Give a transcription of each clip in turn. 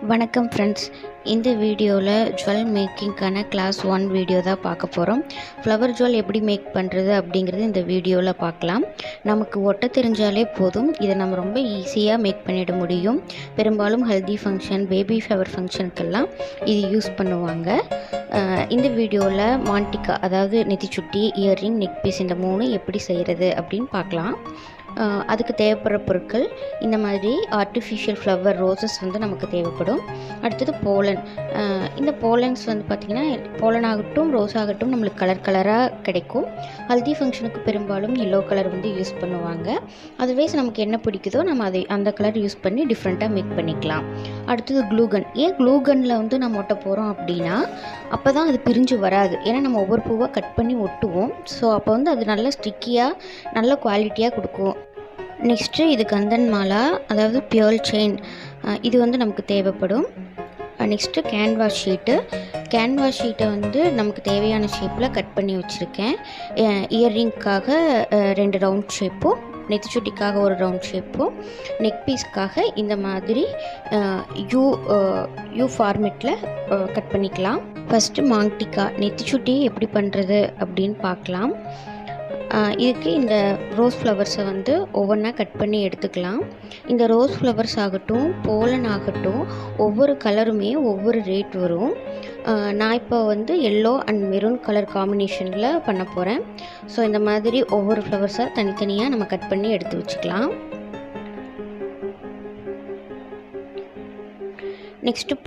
வணக்கம் ஃப்ரெண்ட்ஸ். இந்த வீடியோவில் ஜுவல் மேக்கிங்க்கான கிளாஸ் 1 வீடியோ தான் பார்க்க போகிறோம். ஃப்ளவர் ஜுவல் எப்படி மேக் பண்ணுறது அப்படிங்கிறது இந்த வீடியோவில் பார்க்கலாம். நமக்கு ஒட்ட தெரிஞ்சாலே போதும், இதை நம்ம ரொம்ப ஈஸியாக மேக் பண்ணிட முடியும். பெரும்பாலும் ஹல்தி ஃபங்க்ஷன், பேபி ஷவர் ஃபங்க்ஷனுக்கெல்லாம் இது யூஸ் பண்ணுவாங்க. இந்த வீடியோவில் மாண்டிகா, அதாவது நெத்திச்சுட்டி, இயர்ரிங், நெக் பீஸ், இந்த 3 எப்படி செய்கிறது அப்படின்னு பார்க்கலாம். அதுக்கு தேவைப்படுற பொருட்கள் இந்த மாதிரி ஆர்டிஃபிஷியல் ஃப்ளவர் ரோசஸ் வந்து நமக்கு தேவைப்படும். அடுத்தது போலன். இந்த போலன்ஸ் வந்து பார்த்திங்கன்னா, போலன் ஆகட்டும் ரோஸ் ஆகட்டும் நம்மளுக்கு கலர் கலராக கிடைக்கும். ஹல்தி ஃபங்க்ஷனுக்கு பெரும்பாலும் எல்லோ கலர் வந்து யூஸ் பண்ணுவாங்க. அதுவேஸ் நமக்கு என்ன பிடிக்குதோ நம்ம அந்த கலர் யூஸ் பண்ணி டிஃப்ரெண்ட்டாக மேக் பண்ணிக்கலாம். அடுத்தது க்ளூகன். ஏன் க்ளூகனில் வந்து நம்ம ஒட்ட போகிறோம் அப்படின்னா, அப்போ தான் அது பிரிஞ்சு வராது. ஏன்னா நம்ம ஒவ்வொரு பூவாக கட் பண்ணி ஒட்டுவோம். ஸோ அப்போ வந்து அது நல்ல ஸ்டிக்கியாக நல்ல குவாலிட்டியாக கொடுக்கும். நெக்ஸ்ட்டு இது கந்தன் மாலா, அதாவது பியர்ல் செயின், இது வந்து நமக்கு தேவைப்படும். Next canvas sheet. கேன்வாஸ் ஷீட்டை வந்து நமக்கு தேவையான ஷேப்பில் கட் பண்ணி வச்சுருக்கேன். இயர்ரிங்க்காக 2 ரவுண்ட் ஷேப்பும், நெத்திச்சுட்டிக்காக ஒரு ரவுண்ட் ஷேப்பும், நெக் பீஸ்க்காக இந்த மாதிரி யூ ஃபார்மேட்டில் கட் பண்ணிக்கலாம். ஃபஸ்ட்டு மாண்டிகா நெத்திச்சுட்டி எப்படி பண்ணுறது அப்படின்னு பார்க்கலாம். இதுக்கு இந்த ரோஸ் ஃப்ளவர்ஸை வந்து ஒவ்வொன்றா கட் பண்ணி எடுத்துக்கலாம். இந்த ரோஸ் ஃப்ளவர்ஸ் ஆகட்டும், போலன் ஆகட்டும், ஒவ்வொரு கலருமே ஒவ்வொரு ரேட் வரும். நான் இப்போ வந்து எல்லோ அண்ட் மெரூன் கலர் காம்பினேஷனில் பண்ண போகிறேன். ஸோ இந்த மாதிரி ஒவ்வொரு ஃப்ளவர்ஸாக தனித்தனியாக நம்ம கட் பண்ணி எடுத்து வச்சுக்கலாம். நெக்ஸ்ட்டு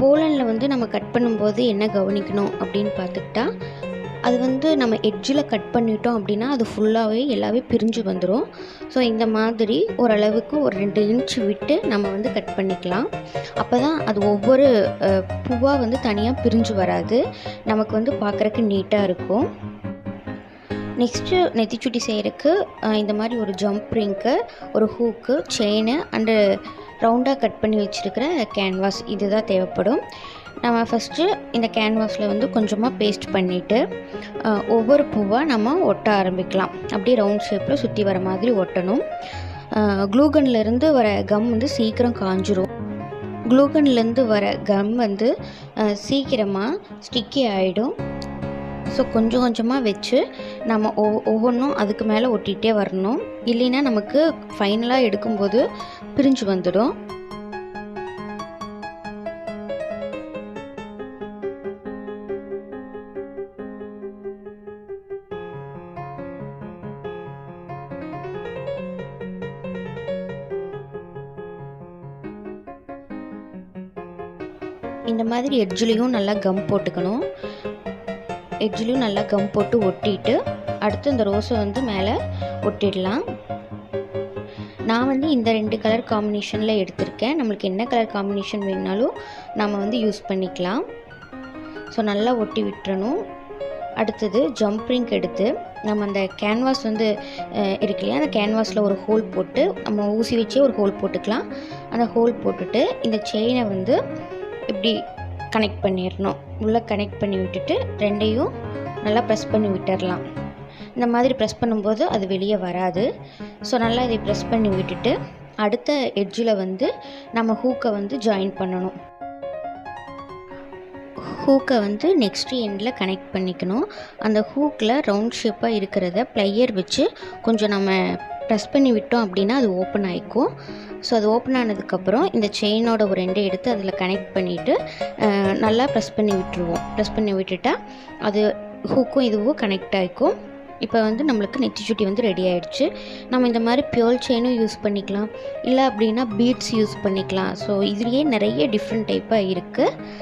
போலனில் வந்து நம்ம கட் பண்ணும்போது என்ன கவனிக்கணும் அப்படின்னு பார்த்துக்கிட்டா, அது வந்து நம்ம எட்ஜில் கட் பண்ணிட்டோம் அப்படின்னா அது ஃபுல்லாகவே எல்லாமே பிரிஞ்சு வந்துடும். ஸோ இந்த மாதிரி ஓரளவுக்கு ஒரு 2 இன்ச் விட்டு நம்ம வந்து கட் பண்ணிக்கலாம். அப்போ தான் அது ஒவ்வொரு பூவாக வந்து தனியாக பிரிஞ்சு வராது, நமக்கு வந்து பார்க்குறக்கு நீட்டாக இருக்கும். நெக்ஸ்ட்டு நெத்திச்சுட்டி செய்கிறதுக்கு இந்த மாதிரி ஒரு ஜம்ப் ரிங்க்கு, ஒரு ஹூக்கு, செயினு அண்டு ரவுண்டாக கட் பண்ணி வச்சுருக்கிற கேன்வாஸ், இது தான் தேவைப்படும். நம்ம ஃபஸ்ட்டு இந்த கேன்வாஸில் வந்து கொஞ்சமாக பேஸ்ட் பண்ணிவிட்டு ஒவ்வொரு பூவாக நம்ம ஒட்ட ஆரம்பிக்கலாம். அப்படியே ரவுண்ட் ஷேப்பில் சுற்றி வர மாதிரி ஒட்டணும். க்ளூகன்லேருந்து வர கம் வந்து சீக்கிரம் காஞ்சிரும். க்ளூகன்லேருந்து வர கம் வந்து சீக்கிரமாக ஸ்டிக்கி ஆகிடும். ஸோ கொஞ்சம் கொஞ்சமாக வச்சு நம்ம ஒவ்வொன்றும் அதுக்கு மேலே ஒட்டிகிட்டே வரணும். இல்லைன்னா நமக்கு ஃபைனலாக எடுக்கும்போது பிரிஞ்சு வந்துடும். இந்த மாதிரி எட்ஜ்லேயும் நல்லா கம் போட்டுக்கணும். எட்ஜ்லேயும் நல்லா கம் போட்டு ஒட்டிட்டு அடுத்து இந்த ரோஸை வந்து மேலே ஒட்டிடலாம். நான் வந்து இந்த 2 கலர் காம்பினேஷனில் எடுத்திருக்கேன். நம்மளுக்கு என்ன கலர் காம்பினேஷன் வேணுனாலும் நம்ம வந்து யூஸ் பண்ணிக்கலாம். ஸோ நல்லா ஒட்டி விட்டுறணும். அடுத்தது ஜம்ப்ரிங் எடுத்து நம்ம அந்த கேன்வாஸ் வந்து இருக்கு இல்லையா, அந்த கேன்வாஸில் ஒரு ஹோல் போட்டு நம்ம ஊசி வச்சே ஒரு ஹோல் போட்டுக்கலாம். அந்த ஹோல் போட்டுட்டு இந்த செயினை வந்து இப்படி கனெக்ட் பண்ணிடணும். உள்ளே கனெக்ட் பண்ணி விட்டுட்டு 2யும் நல்லா ப்ரெஸ் பண்ணி விட்டுடலாம். இந்த மாதிரி ப்ரெஸ் பண்ணும்போது அது வெளியே வராது. ஸோ நல்லா இதை ப்ரெஸ் பண்ணி விட்டுட்டு அடுத்த எட்ஜில் வந்து நம்ம ஹூக்கை வந்து ஜாயின் பண்ணணும். ஹூக்கை வந்து நெக்ஸ்ட் எண்டில் கனெக்ட் பண்ணிக்கணும். அந்த ஹூக்கில் ரவுண்ட் ஷேப்பாக இருக்கிறத ப்ளையர் வச்சு கொஞ்சம் நம்ம ப்ரெஸ் பண்ணி விட்டோம் அப்படின்னா அது ஓப்பன் ஆகிக்கும். ஸோ அது ஓப்பன் ஆனதுக்கப்புறம் இந்த செயினோட ஒரு 2 எடுத்து அதில் கனெக்ட் பண்ணிவிட்டு நல்லா ப்ரெஸ் பண்ணி விட்டுருவோம். ப்ரெஸ் பண்ணி விட்டுட்டா அது ஹூக்கும் இதுவும் கனெக்ட் ஆகிக்கும். இப்போ வந்து நம்மளுக்கு நெத்திச்சுட்டி வந்து ரெடி ஆகிடுச்சு. நம்ம இந்த மாதிரி பியோர் செயினும் யூஸ் பண்ணிக்கலாம், இல்லை அப்படின்னா பீட்ஸ் யூஸ் பண்ணிக்கலாம். ஸோ இதுலேயே நிறைய டிஃப்ரெண்ட் டைப்பாக இருக்குது.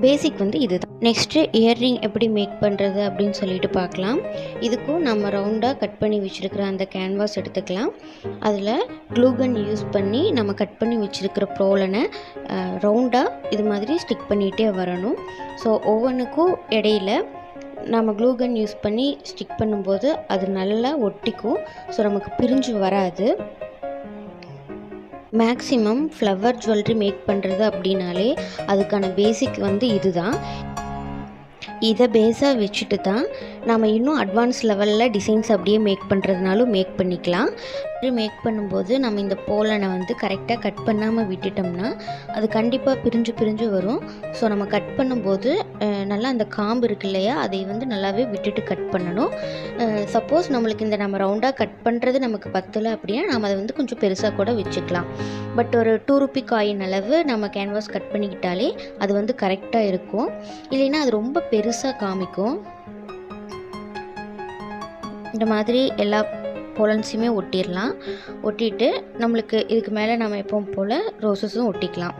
பேசிக் வந்து இது தான். நெக்ஸ்ட்டு இயர்ரிங் எப்படி மேக் பண்ணுறது அப்படின்னு சொல்லிட்டு பார்க்கலாம். இதுக்கும் நம்ம ரவுண்டாக கட் பண்ணி வச்சுருக்கிற அந்த கேன்வாஸ் எடுத்துக்கலாம். அதில் க்ளூகன் யூஸ் பண்ணி நம்ம கட் பண்ணி வச்சுருக்கிற ப்ரோலனை ரவுண்டாக இது மாதிரி ஸ்டிக் பண்ணிகிட்டே வரணும். ஸோ ஒவ்வொன்றுக்கும் இடையில நம்ம க்ளூகன் யூஸ் பண்ணி ஸ்டிக் பண்ணும்போது அது நல்லா ஒட்டிக்கும். ஸோ நமக்கு பிரிஞ்சு வராது. மேக்ஸிமம் ஃப்ளவர் ஜுவல்லரி மேக் பண்ணுறது அப்படின்னாலே அதுக்கான பேசிக் வந்து இதுதான். இதை பேஸாக வச்சுட்டு தான் நாம் இன்னும் அட்வான்ஸ் லெவலில் டிசைன்ஸ் அப்படியே மேக் பண்ணுறதுனாலும் மேக் பண்ணிக்கலாம். மேக் பண்ணும்போது நம்ம இந்த போலனை வந்து கரெக்டாக கட் பண்ணாமல் விட்டுட்டோம்னா அது கண்டிப்பாக பிரிஞ்சு வரும். ஸோ நம்ம கட் பண்ணும்போது நல்லா அந்த காம்பு இருக்கு இல்லையா, அதை வந்து நல்லாவே விட்டுட்டு கட் பண்ணணும். சப்போஸ் நம்மளுக்கு இந்த நம்ம ரவுண்டாக கட் பண்ணுறது நமக்கு பத்தலை அப்படின்னா நம்ம அதை வந்து கொஞ்சம் பெருசாக கூட வச்சுக்கலாம். பட் ஒரு 2 ரூபி காயின் அளவு நம்ம கேன்வாஸ் கட் பண்ணிக்கிட்டாலே அது வந்து கரெக்டாக இருக்கும். இல்லைன்னா அது ரொம்ப பெருசாக காமிக்கும். இந்த மாதிரி எல்லா போலன்ஸுமே ஒட்டிடலாம். ஒட்டிட்டு நம்மளுக்கு இதுக்கு மேலே நம்ம எப்பவும் போல் ரோசஸும் ஒட்டிக்கலாம்.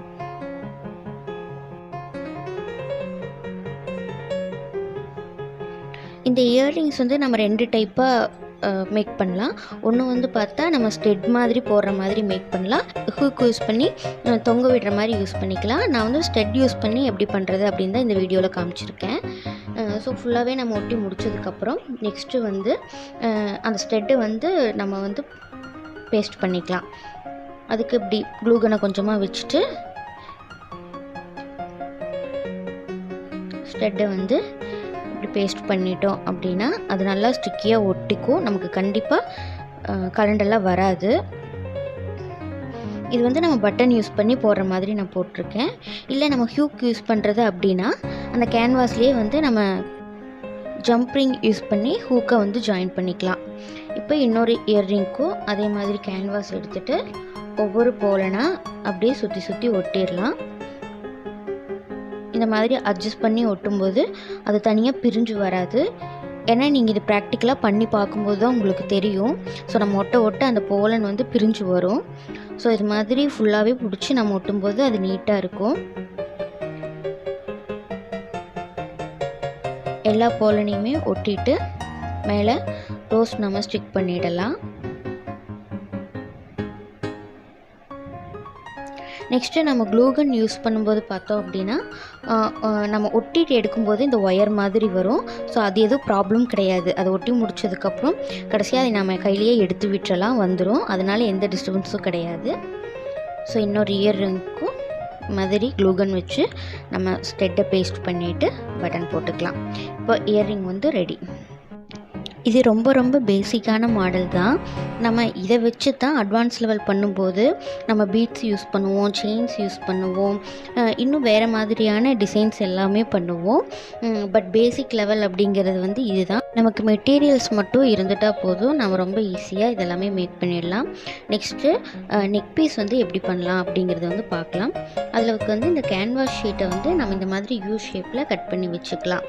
இந்த இயர்ரிங்ஸ் வந்து நம்ம 2 டைப்பாக மேக் பண்ணலாம். ஒன்று வந்து பார்த்தா நம்ம ஸ்டெட் மாதிரி போடுற மாதிரி மேக் பண்ணலாம். ஹூக் யூஸ் பண்ணி தொங்க விடுற மாதிரி யூஸ் பண்ணிக்கலாம். நான் வந்து ஸ்டெட் யூஸ் பண்ணி எப்படி பண்ணுறது அப்படின்னு தான் இந்த வீடியோவில் காமிச்சிருக்கேன். ஸோ ஃபுல்லாகவே நம்ம ஒட்டி முடிச்சதுக்கப்புறம் நெக்ஸ்ட்டு வந்து அந்த ஸ்டெட்டை வந்து நம்ம வந்து பேஸ்ட் பண்ணிக்கலாம். அதுக்கு இப்படி க்ளூகனை கொஞ்சமாக வச்சுட்டு ஸ்டெட்டை வந்து இப்படி பேஸ்ட் பண்ணிட்டோம் அப்படின்னா அது நல்லா ஸ்டிக்கியாக ஒட்டிக்கும். நமக்கு கண்டிப்பாக கலண்டெல்லாம் வராது. இது வந்து நம்ம பட்டன் யூஸ் பண்ணி போடுற மாதிரி நான் போட்டிருக்கேன். இல்லை நம்ம ஹூக் யூஸ் பண்ணுறது அப்படின்னா அந்த கேன்வாஸ்லேயே வந்து நம்ம ஜம்ப்ரிங் யூஸ் பண்ணி ஹூக்கை வந்து ஜாயின் பண்ணிக்கலாம். இப்போ இன்னொரு இயர்ரிங்க்கும் அதே மாதிரி கேன்வாஸ் எடுத்துகிட்டு ஒவ்வொரு போலனாக அப்படியே சுற்றி ஒட்டிடலாம். இந்த மாதிரி அட்ஜஸ்ட் பண்ணி ஒட்டும்போது அது தனியாக பிரிஞ்சு வராது. ஏன்னா நீங்கள் இது ப்ராக்டிக்கலாக பண்ணி பார்க்கும்போது தான் உங்களுக்கு தெரியும். ஸோ நம்ம ஒட்ட அந்த போலன் வந்து பிரிஞ்சு வரும். ஸோ இது மாதிரி ஃபுல்லாகவே பிடிச்சி நம்ம ஒட்டும்போது அது நீட்டாக இருக்கும். எல்லா போலனையுமே ஒட்டிட்டு மேலே ரோஸ் நம்ம ஸ்டிக் பண்ணிடலாம். நெக்ஸ்ட்டு நம்ம க்ளூகன் யூஸ் பண்ணும்போது பார்த்தோம் அப்படின்னா நம்ம ஒட்டிட்டு எடுக்கும்போது இந்த ஒயர் மாதிரி வரும். ஸோ அது எதுவும் ப்ராப்ளம் கிடையாது. அதை ஒட்டி முடிச்சதுக்கப்புறம் கடைசியாக அதை நம்ம கையிலேயே எடுத்து விட்டுறலாம், வந்துடும். அதனால் எந்த டிஸ்டர்பன்ஸும் கிடையாது. ஸோ இன்னொரு இயர்ரிங்க்கும் மாதிரி க்ளூகன் வச்சு நம்ம ஸ்டெட்டை பேஸ்ட் பண்ணிவிட்டு பட்டன் போட்டுக்கலாம். இப்போ இயர்ரிங் வந்து ரெடி. இது ரொம்ப பேசிக்கான மாடல் தான். நம்ம இதை வச்சு தான் அட்வான்ஸ் லெவல் பண்ணும்போது நம்ம பீட்ஸ் யூஸ் பண்ணுவோம், செயின்ஸ் யூஸ் பண்ணுவோம், இன்னும் வேறு மாதிரியான டிசைன்ஸ் எல்லாமே பண்ணுவோம். பட் பேசிக் லெவல் அப்படிங்கிறது வந்து இதுதான். நமக்கு மெட்டீரியல்ஸ் மட்டும் இருந்துட்டால் போதும், நம்ம ரொம்ப ஈஸியாக இதெல்லாமே மேக் பண்ணிடலாம். நெக்ஸ்ட்டு நெக் பீஸ் வந்து எப்படி பண்ணலாம் அப்படிங்கிறத வந்து பார்க்கலாம். அதில் வந்து இந்த கேன்வாஸ் ஷீட்டை வந்து நம்ம இந்த மாதிரி யூ ஷேப்பில் கட் பண்ணி வச்சுக்கலாம்.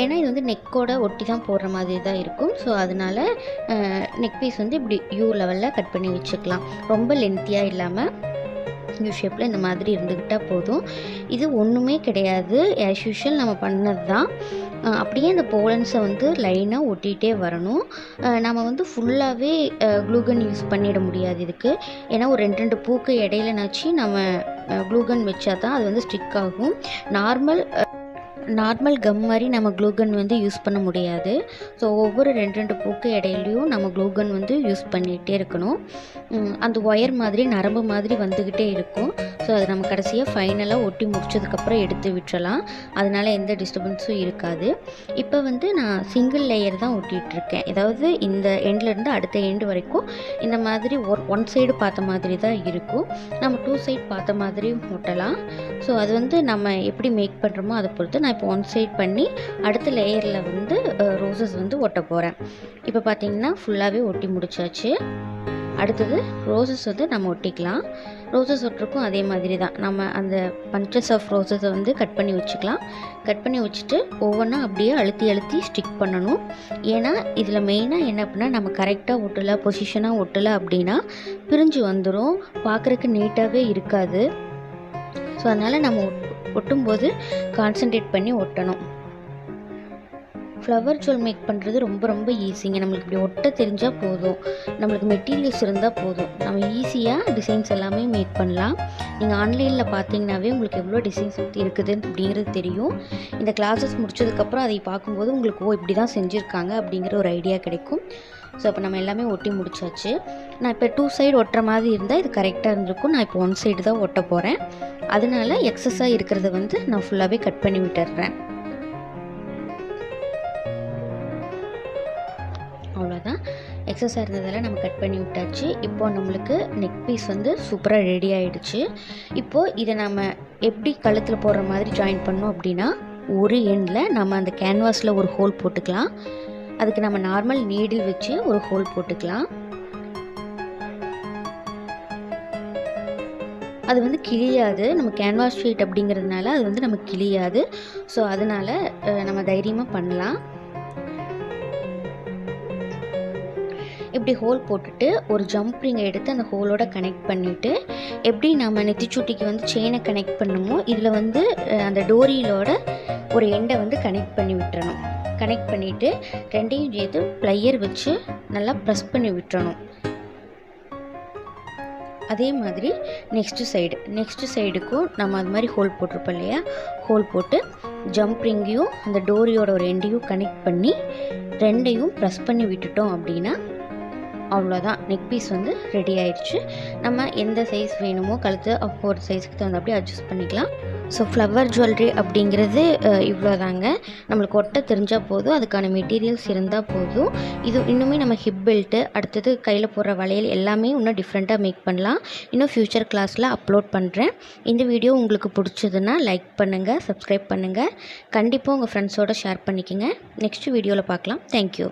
ஏன்னா இது வந்து நெக்கோட ஒட்டி தான் போடுற மாதிரி தான் இருக்கும். ஸோ அதனால் நெக் பீஸ் வந்து இப்படி யூ லெவலில் கட் பண்ணி வச்சுக்கலாம். ரொம்ப லென்த்தியாக இல்லாமல் யூ ஷேப்பில் இந்த மாதிரி இருந்துக்கிட்டால் போதும். இது ஒன்றுமே கிடையாது, ஆஸ் யூஷுவல் நம்ம பண்ணது தான். அப்படியே இந்த போலன்ஸை வந்து லைனாக ஒட்டிகிட்டே வரணும். நம்ம வந்து ஃபுல்லாகவே க்ளூகன் யூஸ் பண்ணிட முடியாது இதுக்கு. ஏன்னா ஒரு 2 பூக்கு இடையிலனாச்சு நம்ம க்ளூகன் வச்சா தான் அது வந்து ஸ்டிக் ஆகும். நார்மல் கம் மாதிரி நம்ம க்ளூகன் வந்து யூஸ் பண்ண முடியாது. ஸோ ஒவ்வொரு 2 பூக்கு இடையிலையும் நம்ம க்ளூகன் வந்து யூஸ் பண்ணிகிட்டே இருக்கணும். அந்த ஒயர் மாதிரி நரம்பு மாதிரி வந்துக்கிட்டே இருக்கும். ஸோ அது நம்ம கடைசியாக ஃபைனலாக ஒட்டி முடிச்சதுக்கப்புறம் எடுத்து விட்டுறலாம். அதனால் எந்த டிஸ்டர்பன்ஸும் இருக்காது. இப்போ வந்து நான் சிங்கிள் லேயர் தான் ஒட்டிகிட்ருக்கேன். அதாவது இந்த எண்ட்லேருந்து அடுத்த எண்டு வரைக்கும் இந்த மாதிரி ஒன் சைடு பார்த்த மாதிரி தான் இருக்கும். நம்ம 2 சைடு பார்த்த மாதிரி ஒட்டலாம். ஸோ அது வந்து நம்ம எப்படி மேக் பண்ணுறோமோ அதை பொறுத்து. நான் இப்போ 1 சைட் பண்ணி அடுத்த லேயரில் வந்து ரோசஸ் வந்து ஒட்ட போகிறேன். இப்போ பார்த்திங்கன்னா ஃபுல்லாகவே ஒட்டி முடிச்சாச்சு. அடுத்தது ரோசஸ் வந்து நம்ம ஒட்டிக்கலாம். ரோசஸ் ஒட்டுறக்கும் அதே மாதிரி தான். நம்ம அந்த பஞ்சஸ் ஆஃப் ரோசஸை வந்து கட் பண்ணி வச்சுக்கலாம். கட் பண்ணி வச்சுட்டு ஒவ்வொன்றா அப்படியே அழுத்தி ஸ்டிக் பண்ணணும். ஏன்னா இதில் மெயினாக என்ன அப்படின்னா நம்ம கரெக்டாக ஒட்டலை, பொசிஷனாக ஒட்டலை அப்படின்னா பிரிஞ்சு வந்துடும், பார்க்குறக்கு நீட்டாகவே இருக்காது. ஸோ அதனால் நம்ம ஒட்டும்போது கான்சன்ட்ரேட் பண்ணி ஒட்டணும். ஃப்ளவர் ஜுவல் மேக் பண்ணுறது ரொம்ப ஈஸிங்க. நம்மளுக்கு இப்படி ஒட்ட தெரிஞ்சால் போதும், நம்மளுக்கு மெட்டீரியல்ஸ் இருந்தால் போதும், நம்ம ஈஸியாக டிசைன்ஸ் எல்லாமே மேக் பண்ணலாம். நீங்கள் ஆன்லைனில் பார்த்தீங்கன்னாவே உங்களுக்கு எவ்வளோ டிசைன்ஸ் இருக்குது அப்படிங்கிறது தெரியும். இந்த கிளாஸஸ் முடிச்சதுக்கப்புறம் அதை பார்க்கும்போது உங்களுக்கு இப்படி தான் செஞ்சுருக்காங்க அப்படிங்கிற ஒரு ஐடியா கிடைக்கும். ஸோ இப்போ நம்ம எல்லாமே ஒட்டி முடிச்சாச்சு. நான் இப்போ 2 சைடு ஒட்டுற மாதிரி இருந்தால் இது கரெக்டாக இருந்திருக்கும். நான் இப்போ 1 சைடு தான் ஒட்ட போகிறேன். அதனால் எக்ஸஸாக இருக்கிறத வந்து நான் ஃபுல்லாகவே கட் பண்ணி விட்டுடுறேன். எக்ஸஸாக இருந்ததெல்லாம் நம்ம கட் பண்ணி விட்டாச்சு. இப்போது நம்மளுக்கு நெக் பீஸ் வந்து சூப்பராக ரெடி ஆகிடுச்சு. இப்போது இதை நம்ம எப்படி கழுத்தில் போடுற மாதிரி ஜாயின் பண்ணோம் அப்படின்னா, ஒரு எண்டில் நம்ம அந்த கேன்வாஸில் ஒரு ஹோல் போட்டுக்கலாம். அதுக்கு நம்ம நார்மல் நீடில் வச்சு ஒரு ஹோல் போட்டுக்கலாம். அது வந்து கிழியாது, நம்ம கேன்வாஸ் ஷீட் அப்படிங்கிறதுனால அது வந்து நமக்கு கிழியாது. ஸோ அதனால் நம்ம தைரியமாக பண்ணலாம். இப்படி ஹோல் போட்டுட்டு ஒரு ஜம்ப் ரிங்கை எடுத்து அந்த ஹோலோட கனெக்ட் பண்ணிவிட்டு, எப்படி நம்ம நெத்திச்சூட்டிக்கு வந்து செயினை கனெக்ட் பண்ணுமோ இதில் வந்து அந்த டோரியிலோட ஒரு எண்டை வந்து கனெக்ட் பண்ணி விட்டுறணும். கனெக்ட் பண்ணிவிட்டு ரெண்டையும் சேர்த்து ப்ளையர் வச்சு நல்லா ப்ரெஸ் பண்ணி விட்டுறணும். அதே மாதிரி நெக்ஸ்ட் சைடுக்கும் நம்ம அது மாதிரி ஹோல் போட்டிருப்போம் இல்லையா, ஹோல் போட்டு ஜம்ப் ரிங்கையும் அந்த டோரியோட ஒரு எண்டையும் கனெக்ட் பண்ணி ரெண்டையும் ப்ரெஸ் பண்ணி விட்டுட்டோம் அப்படின்னா அவ்வளோதான், நெக் பீஸ் வந்து ரெடி ஆயிடுச்சு. நம்ம எந்த சைஸ் வேணுமோ கழுத்து ஒரு சைஸுக்கு தகுந்த அப்படியே அட்ஜஸ்ட் பண்ணிக்கலாம். ஸோ ஃப்ளவர் ஜுவல்லரி அப்படிங்கிறது இவ்வளோதாங்க. நம்மளுக்கு ஒட்ட தெரிஞ்சால் போதும், அதுக்கான மெட்டீரியல்ஸ் இருந்தால் போதும். இது இன்னுமே நம்ம ஹிப் பெல்ட்டு, அடுத்தது கையில் போடுற வளையல் எல்லாமே இன்னும் டிஃப்ரெண்ட்டாக மேக் பண்ணலாம். இன்னும் ஃப்யூச்சர் கிளாஸில் அப்லோட் பண்ணுறேன். இந்த வீடியோ உங்களுக்கு பிடிச்சதுன்னா லைக் பண்ணுங்கள், சப்ஸ்கிரைப் பண்ணுங்கள். கண்டிப்பாக உங்கள் ஃப்ரெண்ட்ஸோடு ஷேர் பண்ணிக்கோங்க. நெக்ஸ்ட் வீடியோவில் பார்க்கலாம். தேங்க்யூ.